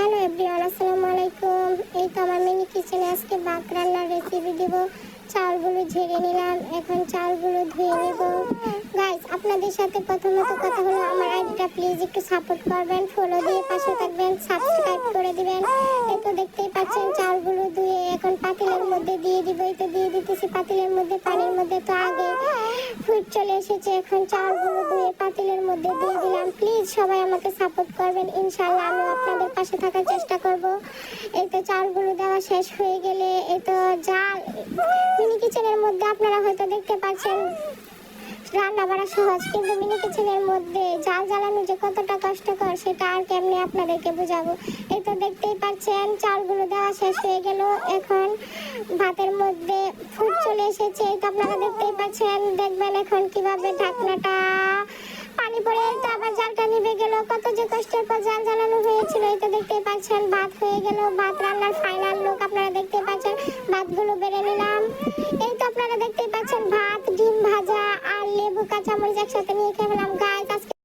Hello everyone, আসসালামু আলাইকুম। এই তো আমার মিনি কিচেনে আজকে ভাত রান্নার রেসিপি দিব। চাউলগুলো ঝেড়ে নিলাম, এখন চাউলগুলো ধুয়ে নেব। গাইস, আপনাদের সাথে প্রথমত কথা হলো আমার আইডিটা প্লিজ একটু সাপোর্ট করবেন, ফলো দিয়ে পাশে থাকবেন, সাবস্ক্রাইব করে দিবেন। এই তো দেখতেই পাচ্ছেন চাউলগুলো ধুয়ে এখন পাতিলের মধ্যে দিয়ে দিব। এই তো দিয়ে দিতেছি পাতিলের মধ্যে, পানির মধ্যে তো আগে ফুট চলে এসেছে। এখন চাউলগুলো ধুয়ে পাতিলের মধ্যে দিয়ে দিলাম। প্লিজ সবাই আমাকে সাপোর্ট করবেন, ইনশাআল্লাহ আমি আপনাদের পাশে থাকার চেষ্টা করব। এই তো চাউলগুলো দেওয়া শেষ হয়ে গেলে এই তো জাল মিনি কিচেনের মধ্যে আপনারা হয়তো দেখতে পাচ্ছেন রান্না বাড়া সহজ, কিন্তু মিনি কিচেনের মধ্যে জাল জ্বালানো যে কতটা কষ্টকর সেটা আর কেমনে আপনাদেরকে বোঝাবো। এই তো দেখতেই পাচ্ছেন চালগুলো দেওয়া শেষ হয়ে গেল, এখন ভাতের মধ্যে ফুট চলে এসেছে। এই তো আপনারা দেখতেই পাচ্ছেন, দেখবেন এখন কিভাবে ঢাকনাটা পানি পড়ে তো আবার জালটা নিভে গেল। কত যে কষ্টের পর জাল জ্বালানো হয়েছিল। এই তো দেখতেই পাচ্ছেন ভাত হয়ে গেল। ভাত রান্নার ফাইনাল লুক আপনারা দেখতে পাচ্ছেন। ভাতগুলো বেড়ে নিলাম। এই তো আপনারা দেখতেই পাচ্ছেন ভাত, ডিম ভাজা আর লেবু কাঁচামরিচ একসাথে নিয়ে খেয়ে ফেলাম। গাইস, আজকে